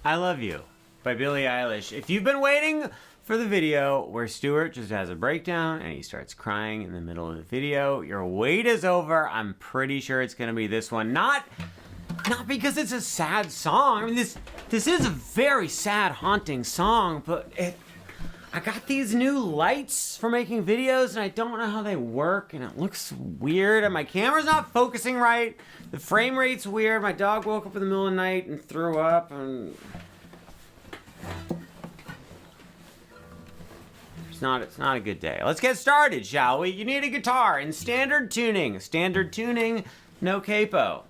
I Love You by Billie Eilish. If you've been waiting for the video where Stuart just has a breakdown and he starts crying in the middle of the video, your wait is over. I'm pretty sure it's gonna be this one. Not because it's a sad song. I mean, this is a very sad, haunting song, but I got these new lights for making videos and I don't know how they work and it looks weird and my camera's not focusing right. The frame rate's weird. My dog woke up in the middle of the night and threw up and it's not a good day. Let's get started, shall we? You need a guitar in standard tuning. Standard tuning, no capo.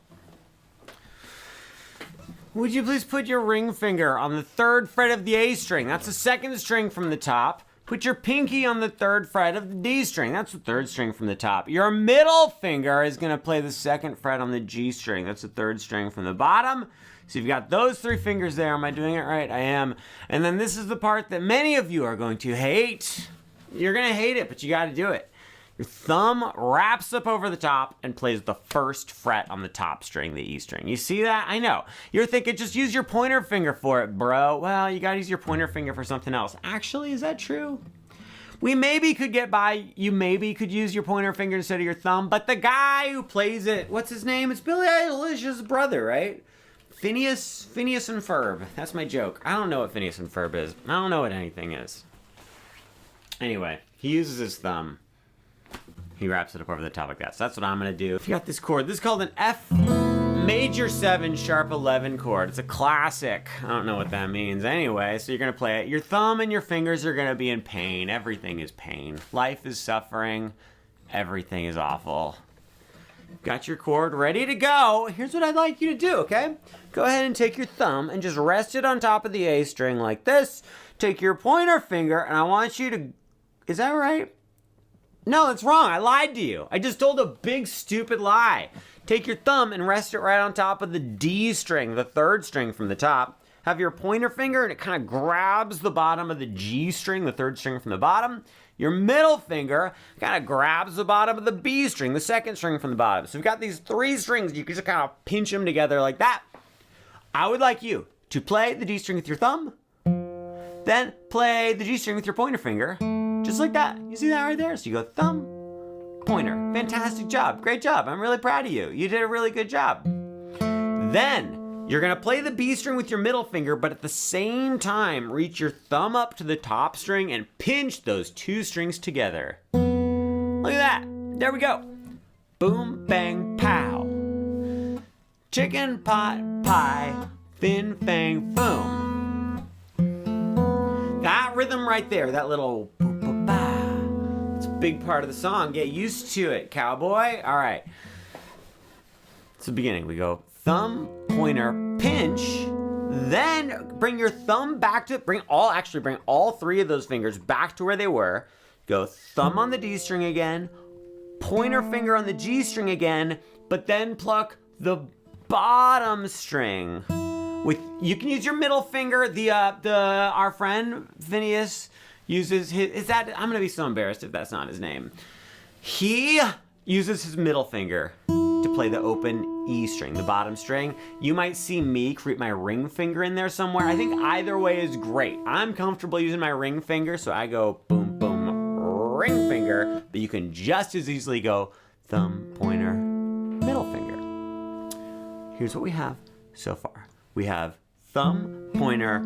Would you please put your ring finger on the 3rd fret of the A string? That's the 2nd string from the top. Put your pinky on the 3rd fret of the D string. That's the 3rd string from the top. Your middle finger is going to play the 2nd fret on the G string. That's the 3rd string from the bottom. So you've got those 3 fingers there. Am I doing it right? I am. And then this is the part that many of you are going to hate. You're going to hate it, but you got to do it. Your thumb wraps up over the top and plays the 1st fret on the top string, the E string. You see that? I know. You're thinking, just use your pointer finger for it, bro. Well, you gotta use your pointer finger for something else. Actually, is that true? We maybe could get by, you maybe could use your pointer finger instead of your thumb, but the guy who plays it, what's his name? It's Billie Eilish's brother, right? Phineas and Ferb. That's my joke. I don't know what Phineas and Ferb is. I don't know what anything is. Anyway, he uses his thumb. He wraps it up over the top like that. So that's what I'm gonna do. If you got this chord, this is called an F major 7 sharp 11 chord. It's a classic. I don't know what that means. Anyway, so you're gonna play it. Your thumb and your fingers are gonna be in pain. Everything is pain. Life is suffering. Everything is awful. Got your chord ready to go. Here's what I'd like you to do, okay? Go ahead and take your thumb and just rest it on top of the A string like this. Take your pointer finger and I want you to, is that right? No, that's wrong. I lied to you. I just told a big, stupid lie. Take your thumb and rest it right on top of the D string, the 3rd string from the top. Have your pointer finger and it kind of grabs the bottom of the G string, the 3rd string from the bottom. Your middle finger kind of grabs the bottom of the B string, the 2nd string from the bottom. So we've got these 3 strings. You can just kind of pinch them together like that. I would like you to play the D string with your thumb, then play the G string with your pointer finger. Just like that. You see that right there? So you go thumb, pointer. Fantastic job. Great job. I'm really proud of you. You did a really good job. Then you're going to play the B string with your middle finger, but at the same time, reach your thumb up to the top string and pinch those 2 strings together. Look at that. There we go. Boom, bang, pow. Chicken pot pie, fin, fang, boom. That rhythm right there, that little big part of the song. Get used to it, cowboy. All right. It's the beginning. We go thumb, pointer, pinch. Then bring your thumb back to, bring all 3 of those fingers back to where they were. Go thumb on the D string again, pointer finger on the G string again, but then pluck the bottom string. You can use your middle finger. Our friend Phineas uses his, I'm gonna be so embarrassed if that's not his name. He uses his middle finger to play the open E string, the bottom string. You might see me creep my ring finger in there somewhere. I think either way is great. I'm comfortable using my ring finger, so I go boom, boom, ring finger, but you can just as easily go thumb, pointer, middle finger. Here's what we have so far. We have thumb, pointer,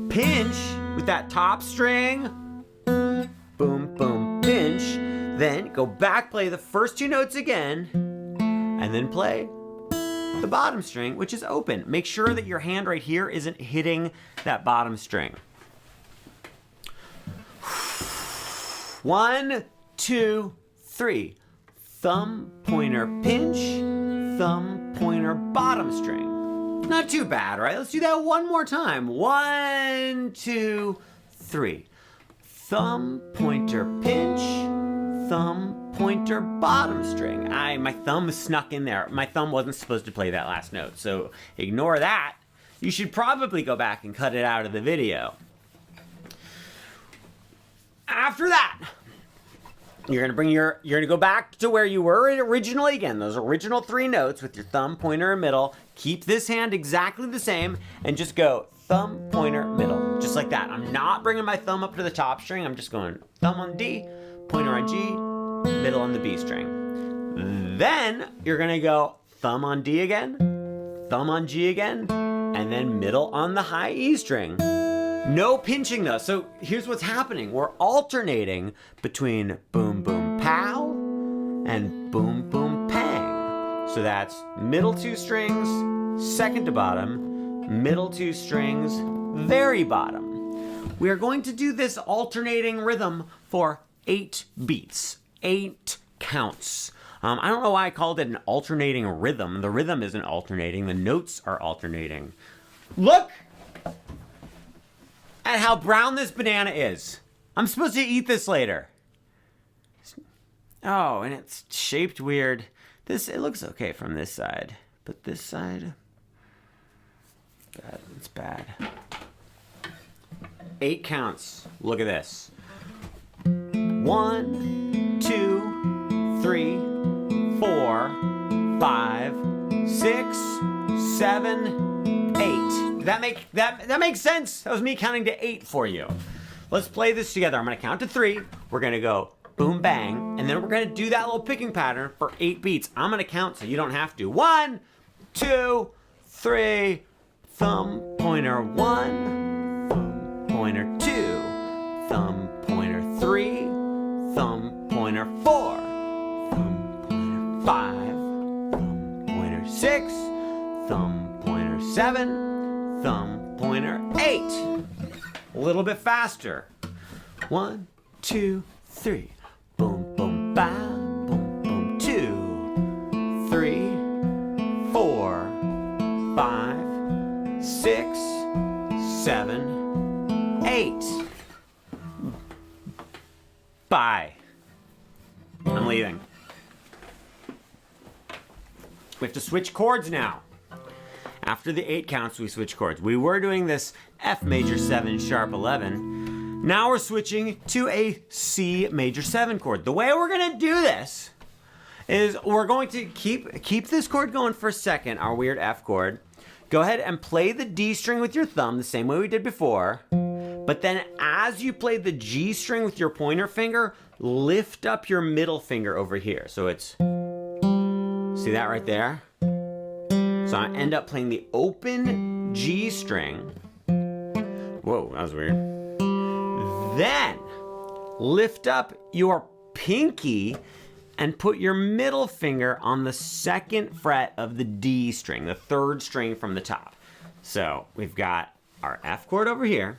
pinch with that top string, boom, boom, pinch, then go back, play the first 2 notes again, and then play the bottom string, which is open. Make sure that your hand right here isn't hitting that bottom string. 1, 2, 3. Thumb, pointer, pinch, thumb, pointer, bottom string. Not too bad, right? Let's do that one more time. 1, 2, 3. Thumb, pointer, pinch, thumb, pointer, bottom string. My thumb snuck in there. My thumb wasn't supposed to play that last note, so ignore that. You should probably go back and cut it out of the video. After that, you're gonna go back to where you were originally. Again, those original 3 notes with your thumb, pointer, and middle. Keep this hand exactly the same and just go thumb, pointer, middle. Just like that. I'm not bringing my thumb up to the top string. I'm just going thumb on D, pointer on G, middle on the B string. Then you're gonna go thumb on D again, thumb on G again, and then middle on the high E string. No pinching though. So here's what's happening. We're alternating between boom, boom, pow and boom, boom, pang. So that's middle 2 strings, second to bottom, middle 2 strings, very bottom. We are going to do this alternating rhythm for 8 beats, 8 counts. I don't know why I called it an alternating rhythm. The rhythm isn't alternating, the notes are alternating. Look at how brown this banana is. I'm supposed to eat this later. Oh, and it's shaped weird. It looks okay from this side, but this side, bad. It's bad. 8 counts. Look at this. 1, 2, 3, 4, 5, 6, 7, 8. That makes sense? That was me counting to 8 for you. Let's play this together. I'm gonna count to 3. We're gonna go boom, bang, and then we're gonna do that little picking pattern for 8 beats. I'm gonna count so you don't have to. 1, 2, 3, thumb, pointer 1, thumb, pointer 2, thumb, pointer 3, thumb, pointer 4, thumb, pointer 5, thumb, pointer 6, thumb, pointer 7, thumb, pointer 8. A little bit faster. 1, 2, 3. Boom, boom, ba, boom, boom, 2, 3, 4, 5, 6, 7, 8. Bye. I'm leaving. We have to switch chords now. After the 8 counts, we switch chords. We were doing this F major 7 sharp 11. Now we're switching to a C major 7 chord. The way we're gonna do this is we're going to keep this chord going for a second, our weird F chord. Go ahead and play the D string with your thumb the same way we did before. But then as you play the G string with your pointer finger, lift up your middle finger over here. So it's, see that right there? So I end up playing the open G string. Whoa, that was weird. Then lift up your pinky and put your middle finger on the 2nd fret of the D string, the 3rd string from the top. So we've got our F chord over here.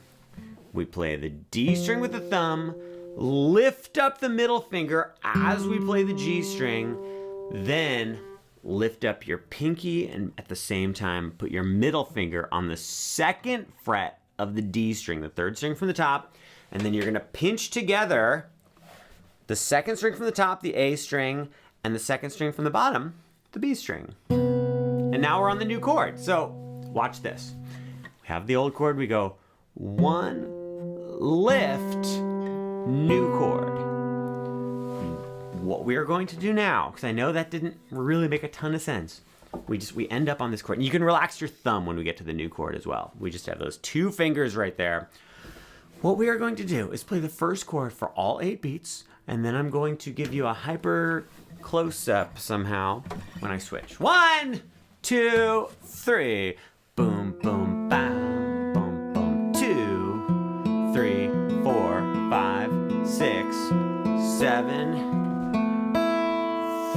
We play the D string with the thumb, lift up the middle finger as we play the G string, then lift up your pinky and at the same time put your middle finger on the 2nd fret of the D string, the 3rd string from the top, and then you're gonna pinch together the 2nd string from the top, the A string, and the 2nd string from the bottom, the B string. And now we're on the new chord. So watch this. We have the old chord, we go 1, lift, new chord. What we are going to do now, because I know that didn't really make a ton of sense, we end up on this chord. And you can relax your thumb when we get to the new chord as well. We just have those 2 fingers right there. What we are going to do is play the first chord for all 8 beats, and then I'm going to give you a hyper close-up somehow when I switch. 1, 2, 3. Boom, boom, bam, boom, boom. 2, 3, 4, 5, 6, 7.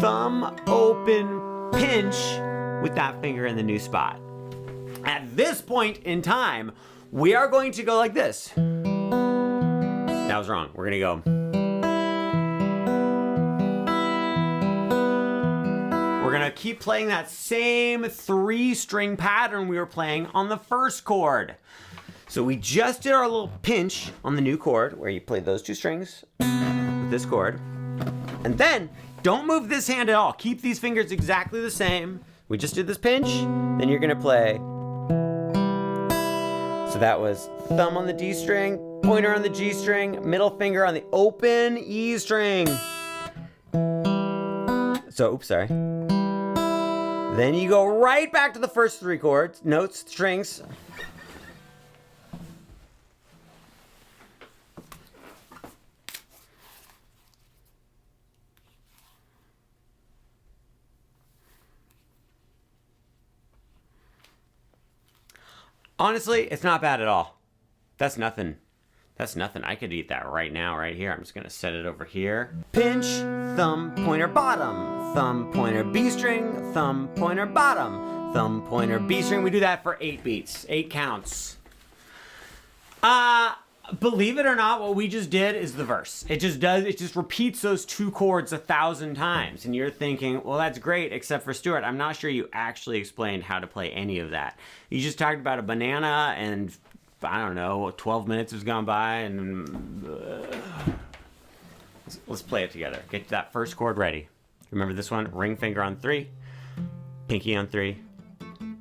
Thumb open pinch with that finger in the new spot. At this point in time, we are going to go like this. That was wrong. We're gonna go. We're gonna keep playing that same 3-string pattern we were playing on the first chord. So we just did our little pinch on the new chord where you play those 2 strings with this chord. And then don't move this hand at all. Keep these fingers exactly the same. We just did this pinch, then you're gonna play. So that was thumb on the D string, pointer on the G string, middle finger on the open E string. So, oops, sorry. Then you go right back to the first 3 chords, notes, strings. Honestly, it's not bad at all. That's nothing. That's nothing. I could eat that right now, right here. I'm just gonna set it over here. Pinch, thumb, pointer, bottom. Thumb, pointer, B string. Thumb, pointer, bottom. Thumb, pointer, B string. We do that for 8 beats, 8 counts. Believe it or not, what we just did is the verse. It just repeats those 2 chords 1,000 times. And you're thinking, well, that's great, except for Stuart. I'm not sure you actually explained how to play any of that. You just talked about a banana and, I don't know, 12 minutes has gone by and... Let's play it together. Get that first chord ready. Remember this one? Ring finger on 3, pinky on 3,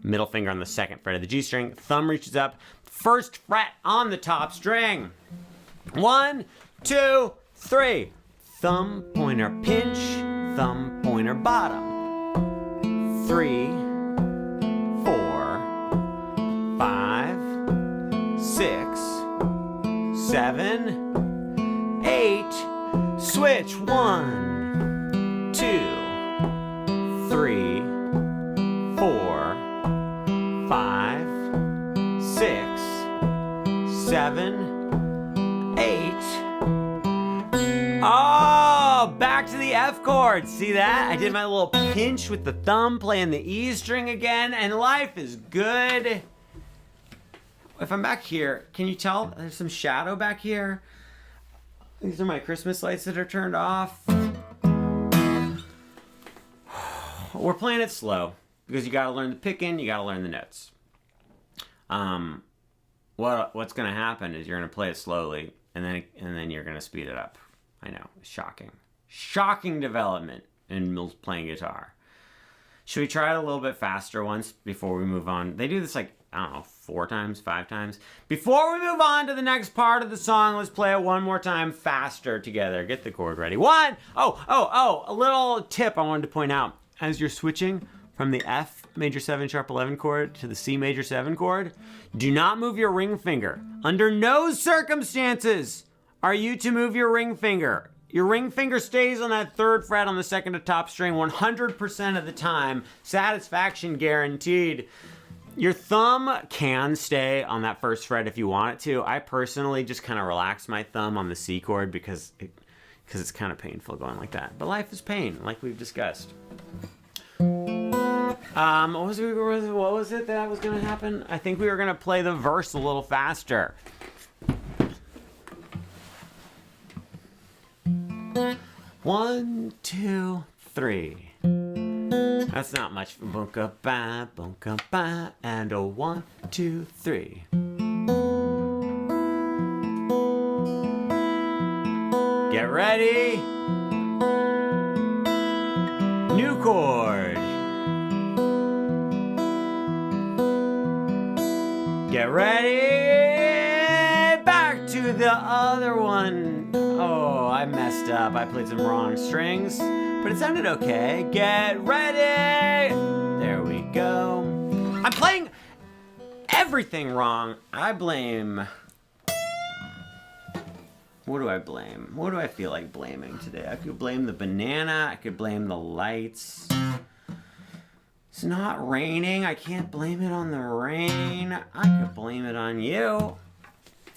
middle finger on the 2nd fret of the G string, thumb reaches up, 1st fret on the top string. 1, 2, 3. Thumb, pointer, pinch, thumb, pointer, bottom. 3, 4, 5, 6, 7, 8. Switch. 1, 2, 3, 4, 5, 6, 7, 8. Oh, back to the F chord. See that? I did my little pinch with the thumb playing the E string again, and life is good. If I'm back here, can you tell there's some shadow back here? These are my Christmas lights that are turned off. We're playing it slow because you gotta learn the picking, you gotta learn the notes. What's gonna happen is you're gonna play it slowly and then you're gonna speed it up. I know, it's shocking development in playing guitar. Should we try it a little bit faster once before we move on? They do this like, I don't know, 4 times, 5 times. Before we move on to the next part of the song, let's play it one more time faster together. Get the chord ready. 1, a little tip I wanted to point out. As you're switching from the F major 7 sharp 11 chord to the C major 7 chord, do not move your ring finger. Under no circumstances are you to move your ring finger. Your ring finger stays on that 3rd fret on the 2nd to top string 100% of the time. Satisfaction guaranteed. Your thumb can stay on that 1st fret if you want it to. I personally just kind of relax my thumb on the C chord because it's kind of painful going like that. But life is pain, like we've discussed. What was it that was going to happen? I think we were going to play the verse a little faster. One, 2, 3. That's not much. Bunka ba, and a 1, 2, 3. Get ready. New chord. Get ready. Back to the other one. Oh, I messed up. I played some wrong strings, but it sounded okay. Get ready. There we go. I'm playing everything wrong. I blame... What do I blame? What do I feel like blaming today? I could blame the banana. I could blame the lights. It's not raining. I can't blame it on the rain. I could blame it on you.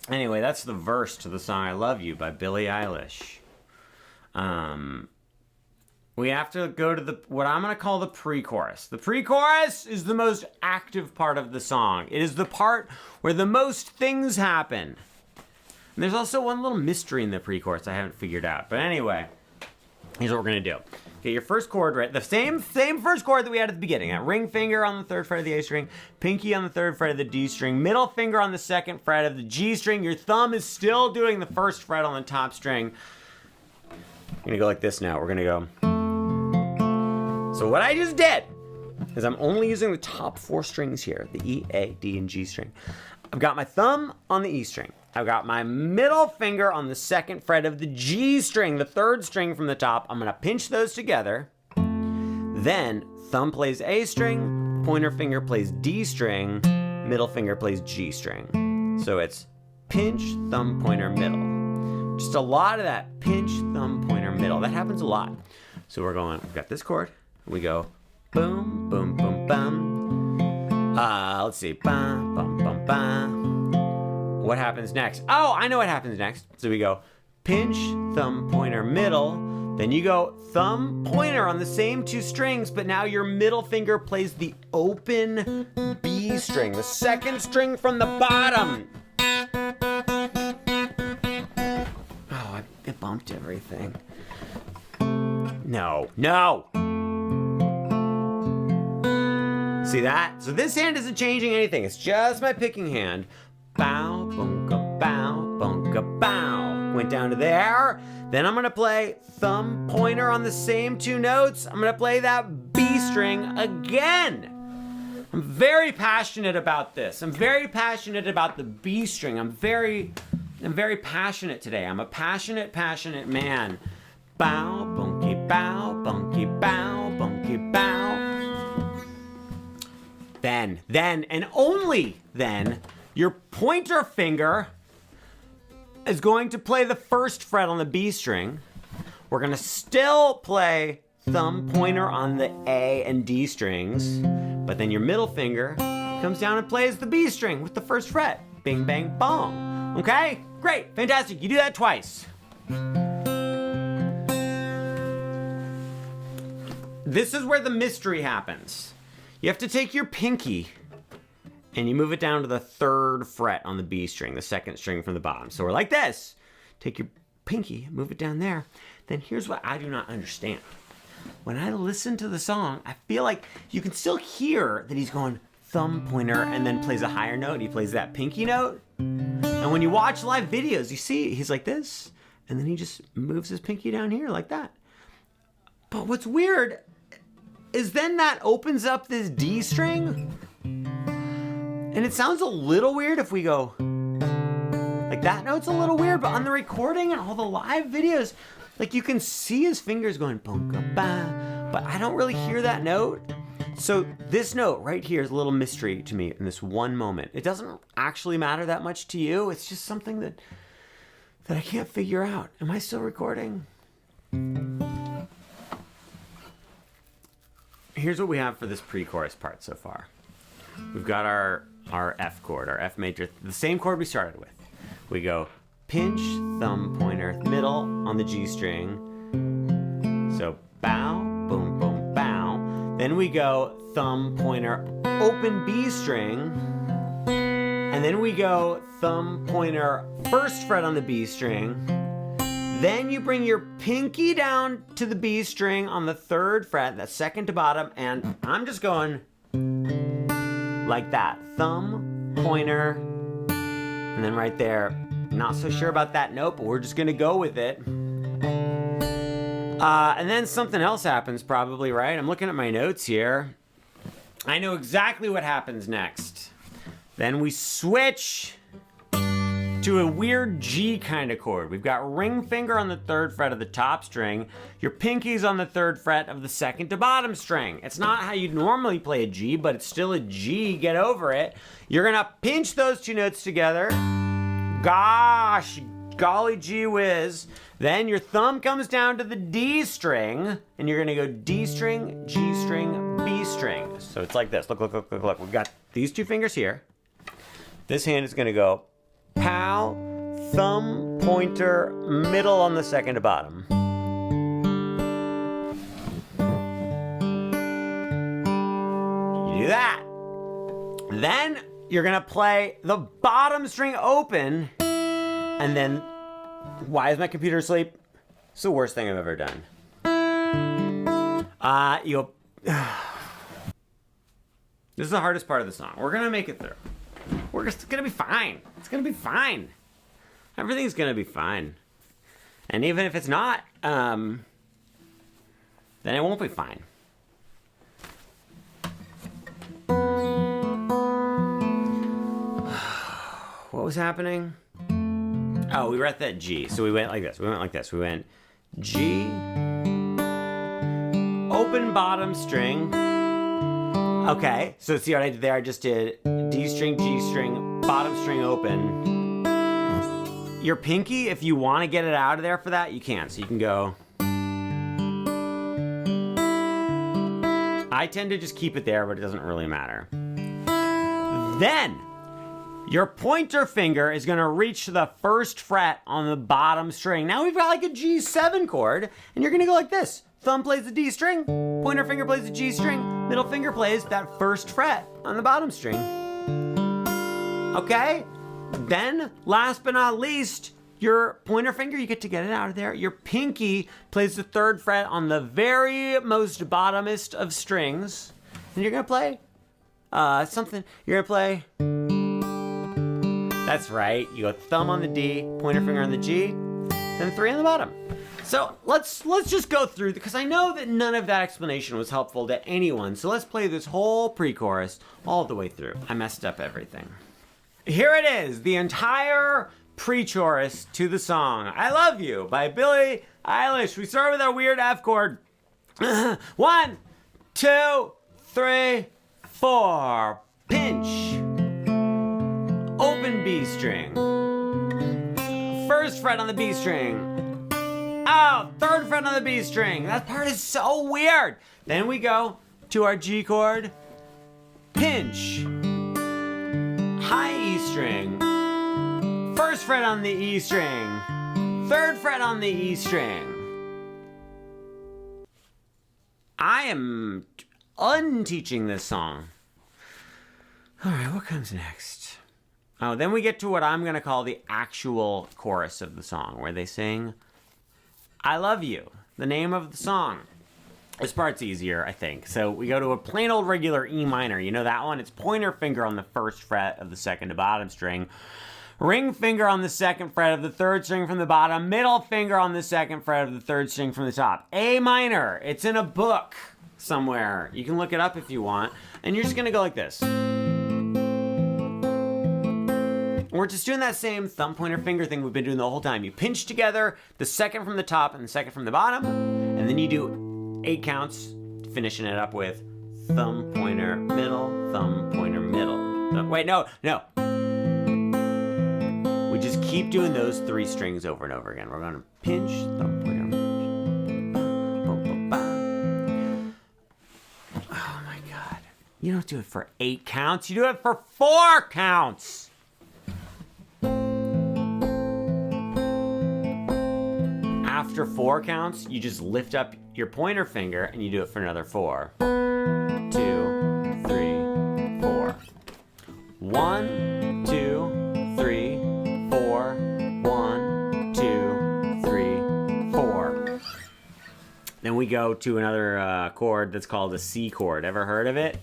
Anyway, that's the verse to the song I Love You by Billie Eilish. We have to go to what I'm going to call the pre-chorus. The pre-chorus is the most active part of the song. It is the part where the most things happen. And there's also one little mystery in the pre-chorus I haven't figured out. But anyway, here's what we're going to do. Get your first chord right. The same first chord that we had at the beginning. That ring finger on the 3rd fret of the A string, pinky on the 3rd fret of the D string, middle finger on the 2nd fret of the G string. Your thumb is still doing the 1st fret on the top string. We're going to go like this now. We're going to go. So what I just did is I'm only using the top 4 strings here, the E, A, D, and G string. I've got my thumb on the E string. I've got my middle finger on the 2nd fret of the G string, the 3rd string from the top. I'm going to pinch those together. Then thumb plays A string, pointer finger plays D string, middle finger plays G string. So it's pinch, thumb, pointer, middle. Just a lot of that pinch, thumb, pointer, middle. That happens a lot. So we've got this chord. We go boom, boom, boom, bum. Let's see. Bum, bum, bum, What happens next? Oh, I know what happens next. So we go pinch, thumb, pointer, middle. Then you go thumb, pointer on the same two strings, but now your middle finger plays the open B string, the second string from the bottom. Oh, I bumped everything. No. See that? So this hand isn't changing anything. It's just my picking hand. Bow, bunka, bow, bunka, bow. Went down to there. Then I'm gonna play thumb, pointer on the same two notes. I'm gonna play that B string again. I'm very passionate about this. I'm very passionate about the B string. I'm very passionate today. I'm a passionate man. Bow, bunky, bow, bunky, bow, bunky, bow. Then, and only then, your pointer finger is going to play the first fret on the B string. We're gonna still play thumb, pointer on the A and D strings, but then your middle finger comes down and plays the B string with the first fret. Bing, bang, bong. Okay? Great, fantastic. You do that twice. This is where the mystery happens. You have to take your pinky and you move it down to the third fret on the B string, the second string from the bottom. So we're like this. Take your pinky, move it down there. Then here's what I do not understand. When I listen to the song, I feel like you can still hear that he's going thumb, pointer, and then plays a higher note. He plays that pinky note. And when you watch live videos, you see he's like this, and then he just moves his pinky down here like that. But what's weird is then that opens up this D string. And it sounds a little weird if we go, like that note's a little weird, but on the recording and all the live videos, like you can see his fingers going, bunka-ba, but I don't really hear that note. So this note right here is a little mystery to me in this one moment. It doesn't actually matter that much to you. It's just something that I can't figure out. Am I still recording? Here's what we have for this pre-chorus part so far. We've got our F chord, our F major, the same chord we started with. We go pinch, thumb, pointer, middle on the G string. So bow, boom, boom, bow. Then we go thumb, pointer, open B string. And then we go thumb, pointer, first fret on the B string. Then you bring your pinky down to the B string on the third fret, that's second to bottom, and I'm just going like that. Thumb, pointer, and then right there. Not so sure about that note, but we're just gonna go with it. And then something else happens probably, right? I'm looking at my notes here. I know exactly what happens next. Then we switch to a weird G kind of chord. We've got ring finger on the third fret of the top string. Your pinky's on the third fret of the second to bottom string. It's not how you'd normally play a G, but it's still a G. Get over it. You're gonna pinch those two notes together. Gosh, golly gee whiz. Then your thumb comes down to the D string, and you're gonna go D string, G string, B string. So it's like this. Look. We've got these two fingers here. This hand is gonna go pow, thumb, pointer, middle on the second to bottom. You do that. Then you're gonna play the bottom string open, and then, why is my computer asleep? It's the worst thing I've ever done. This is the hardest part of the song. We're gonna make it through. It's gonna be fine. It's gonna be fine. Everything's gonna be fine. And even if it's not, then it won't be fine. What was happening? Oh, we were at that G. So we went like this. We went G, open bottom string. Okay, so see what I did there? I just did D string, G string, bottom string open. Your pinky, if you want to get it out of there for that, you can. So you can go. I tend to just keep it there, but it doesn't really matter. Then Your pointer finger is going to reach the first fret on the bottom string. Now we've got like a G7 chord, and you're going to go like this. Thumb plays the D string, pointer finger plays the G string, middle finger plays that first fret on the bottom string. Okay? Then, last but not least, your pointer finger, you get it out of there. Your pinky plays the third fret on the very most bottomest of strings. And you're going to play something. You're going to play... That's right. You go thumb on the D, pointer finger on the G, then 3 on the bottom. So let's just go through, because I know that none of that explanation was helpful to anyone. So let's play this whole pre-chorus all the way through. I messed up everything. Here it is, the entire pre-chorus to the song I Love You by Billie Eilish. We start with our weird F chord. 1, 2, 3, 4. Pinch. Open B string. First fret on the B string. Oh, third fret on the B string. That part is so weird. Then we go to our G chord. Pinch. High E string. First fret on the E string. Third fret on the E string. I am unteaching this song. All right, what comes next? Oh, then we get to what I'm going to call the actual chorus of the song, where they sing, I love you, the name of the song. This part's easier, I think. So we go to a plain old regular E minor. You know that one? It's pointer finger on the first fret of the second to bottom string. Ring finger on the second fret of the third string from the bottom. Middle finger on the second fret of the third string from the top. A minor. It's in a book somewhere. You can look it up if you want. And you're just going to go like this. We're just doing that same thumb, pointer, finger thing we've been doing the whole time. You pinch together the second from the top and the second from the bottom, and then you do 8 counts, finishing it up with thumb, pointer, middle, thumb, pointer, middle. Wait, no. We just keep doing those 3 strings over and over again. We're going to pinch, thumb, pointer, oh my God. You don't do it for 8 counts. You do it for 4 counts. After 4 counts, you just lift up your pointer finger and you do it for another 4. 2, 3, 4. 1, 2, 3, 4. 1, 2, 3, 4. Then we go to another chord that's called a C chord. Ever heard of it?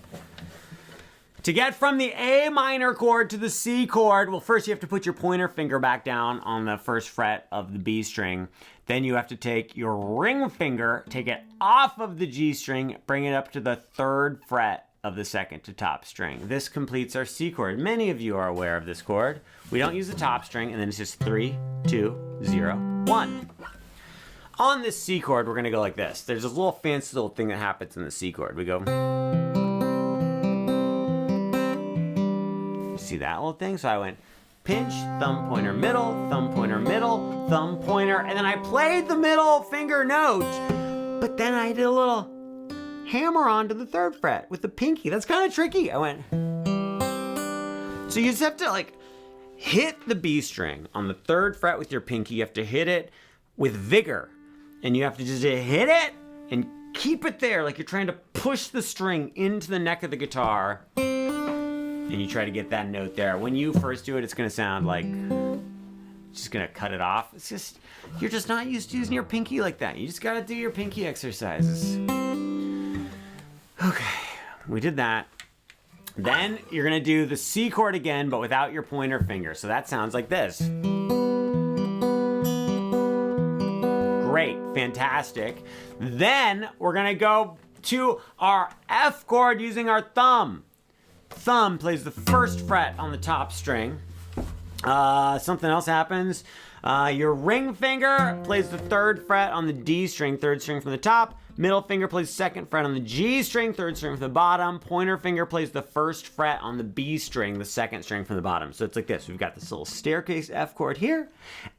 To get from the A minor chord to the C chord, well, first you have to put your pointer finger back down on the first fret of the B string. Then you have to take your ring finger, take it off of the G string, bring it up to the 3rd fret of the second to top string. This completes our C chord. Many of you are aware of this chord. We don't use the top string, and then it's just 3, 2, 0, 1. On this C chord, we're going to go like this. There's this little fancy little thing that happens in the C chord. We go... See that little thing? So I went pinch, thumb, pointer, middle, thumb, pointer, middle, thumb, pointer, and then I played the middle finger note, but then I did a little hammer on to the 3rd fret with the pinky. That's kind of tricky. I went. So you just have to like hit the B string on the 3rd fret with your pinky. You have to hit it with vigor, and you have to just hit it and keep it there like you're trying to push the string into the neck of the guitar. And you try to get that note there. When you first do it, it's going to sound like just going to cut it off. It's just, you're just not used to using your pinky like that. You just got to do your pinky exercises. Okay, we did that. Then you're going to do the C chord again, but without your pointer finger. So that sounds like this. Great, fantastic. Then we're going to go to our F chord using our thumb. Thumb plays the 1st fret on the top string. Something else happens. Your ring finger plays the 3rd fret on the D string, 3rd string from the top. Middle finger plays 2nd fret on the G string, 3rd string from the bottom. Pointer finger plays the 1st fret on the B string, the 2nd string from the bottom. So it's like this. We've got this little staircase F chord here,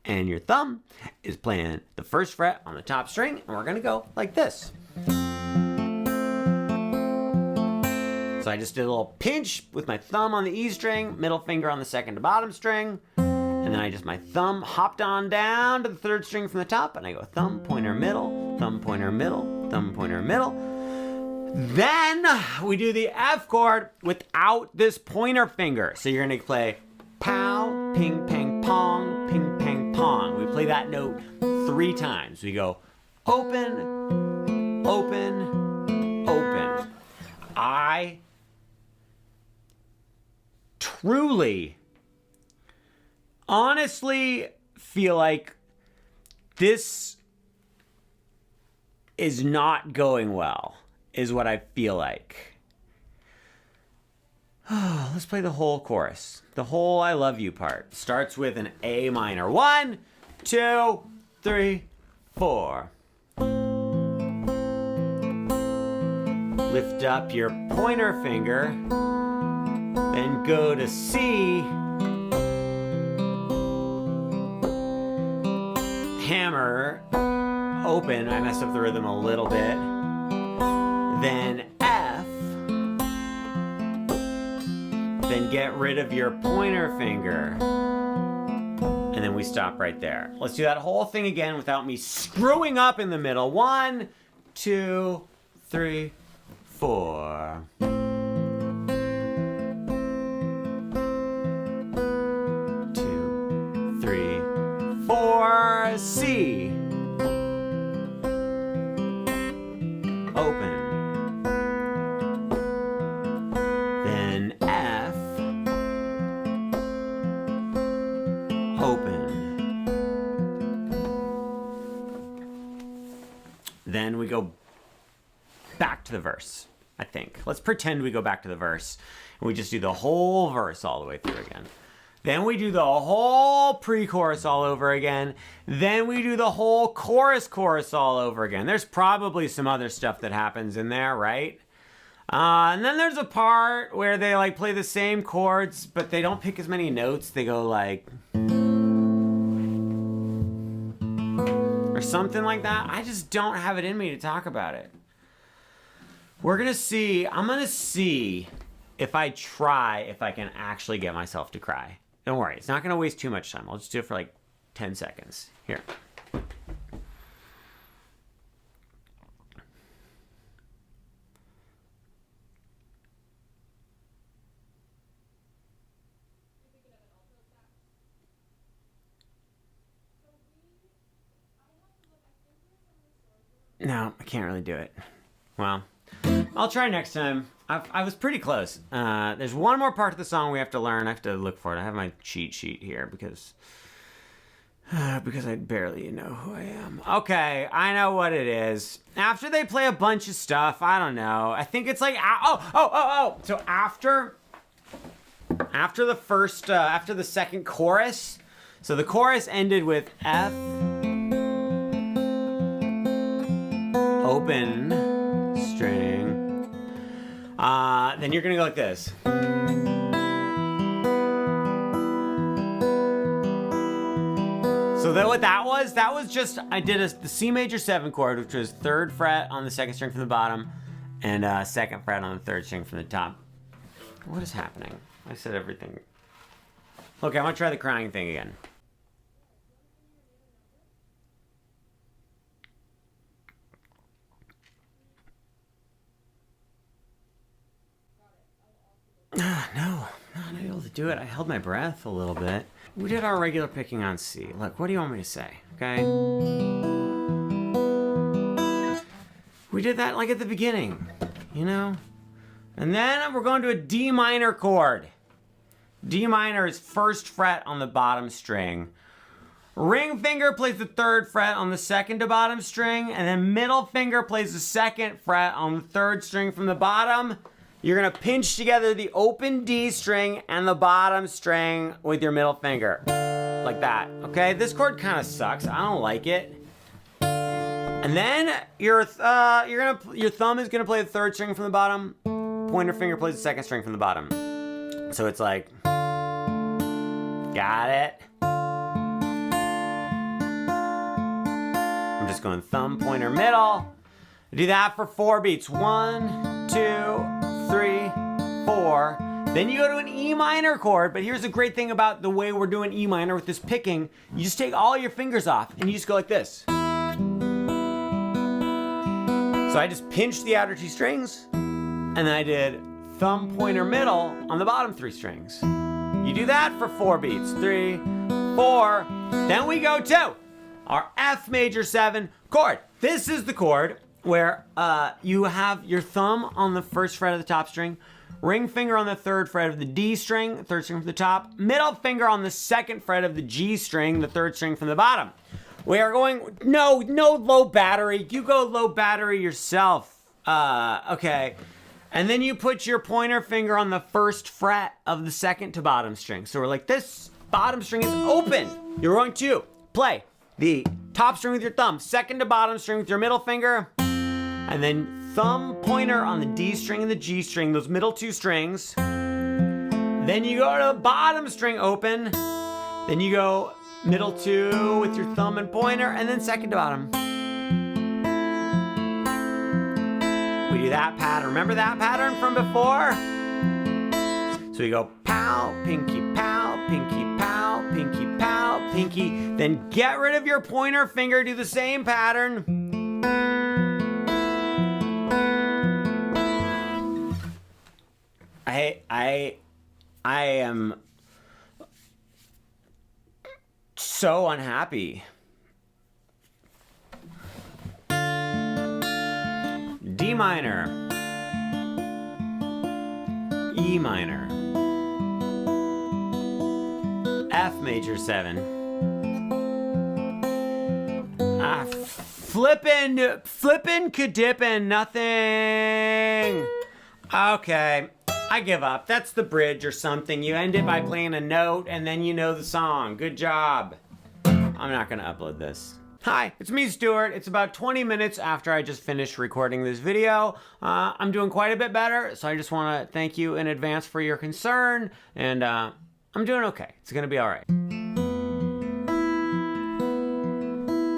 and your thumb is playing the 1st fret on the top string, and we're going to go like this. So So I just did a little pinch with my thumb on the E string, middle finger on the second to bottom string, and then my thumb hopped on down to the third string from the top, and I go thumb, pointer, middle, thumb, pointer, middle, thumb, pointer, middle. Then we do the F chord without this pointer finger. So you're gonna play pow, ping, pang, pong, ping, pang, pong. We play that note 3 times. We go open, open, open. I truly, honestly feel like this is not going well, is what I feel like. Let's play the whole chorus. The whole I love you part. Starts with an A minor. 1, 2, 3, 4. Lift up your pointer finger, then go to C. Hammer, open. I messed up the rhythm a little bit. Then F. Then get rid of your pointer finger. And then we stop right there. Let's do that whole thing again without me screwing up in the middle. 1, 2, 3, 4. 2, 3, 4. C. Open. Then F. Open. Then we go back to the verse, I think. Let's pretend we go back to the verse and we just do the whole verse all the way through again. Then we do the whole pre-chorus all over again. Then we do the whole chorus all over again. There's probably some other stuff that happens in there, right? And then there's a part where they like play the same chords, but they don't pick as many notes. They go like, or something like that. I just don't have it in me to talk about it. We're gonna see, I'm gonna see if I can actually get myself to cry. Don't worry, it's not gonna waste too much time. I'll just do it for like 10 seconds. Here. No, I can't really do it. Well, I'll try next time. I was pretty close. There's one more part of the song we have to learn. I have to look for it. I have my cheat sheet here because I barely know who I am. Okay, I know what it is. After they play a bunch of stuff, I don't know. I think it's like, So after the second chorus, so the chorus ended with F, open string. Then you're gonna go like this. So then what that was just, I did the C major 7 chord, which was 3rd fret on the 2nd string from the bottom, and 2nd fret on the 3rd string from the top. What is happening? I said everything. Okay, I'm gonna try the crying thing again. No, I'm not able to do it. I held my breath a little bit. We did our regular picking on C. Look, what do you want me to say? Okay? We did that like at the beginning, you know? And then we're going to a D minor chord. D minor is 1st fret on the bottom string. Ring finger plays the 3rd fret on the 2nd to bottom string, and then middle finger plays the 2nd fret on the 3rd string from the bottom. You're gonna pinch together the open D string and the bottom string with your middle finger. Like that, okay? This chord kind of sucks, I don't like it. And then your thumb is gonna play the 3rd string from the bottom, pointer finger plays the 2nd string from the bottom. So it's like, got it? I'm just going thumb, pointer, middle. Do that for 4 beats. 1, 2, 3, Then you go to an E minor chord, but here's the great thing about the way we're doing E minor with this picking. You just take all your fingers off and you just go like this. So I just pinched the outer 2 strings and then I did thumb, pointer, middle on the bottom 3 strings. You do that for 4 beats. 3, 4. Then we go to our F major 7 chord. This is the chord where you have your thumb on the 1st fret of the top string, ring finger on the 3rd fret of the D string, 3rd string from the top, middle finger on the 2nd fret of the G string, the 3rd string from the bottom. We are going, no low battery. You go low battery yourself. Okay. And then you put your pointer finger on the 1st fret of the 2nd to bottom string. So we're like, this bottom string is open. You're going to play the top string with your thumb, 2nd to bottom string with your middle finger, and then thumb, pointer on the D string and the G string, those middle 2 strings. Then you go to the bottom string open. Then you go middle 2 with your thumb and pointer, and then 2nd to bottom. We do that pattern. Remember that pattern from before? So we go pow, pinky, pow, pinky, pow, pinky, pow, pinky. Then get rid of your pointer finger, do the same pattern. I am so unhappy. D minor, E minor, F major 7. Flippin' kadippin', nothing. Okay, I give up. That's the bridge or something. You end it by playing a note and then you know the song. Good job. I'm not gonna upload this. Hi, it's me, Stuart. It's about 20 minutes after I just finished recording this video. I'm doing quite a bit better, so I just want to thank you in advance for your concern, and I'm doing okay. It's gonna be all right.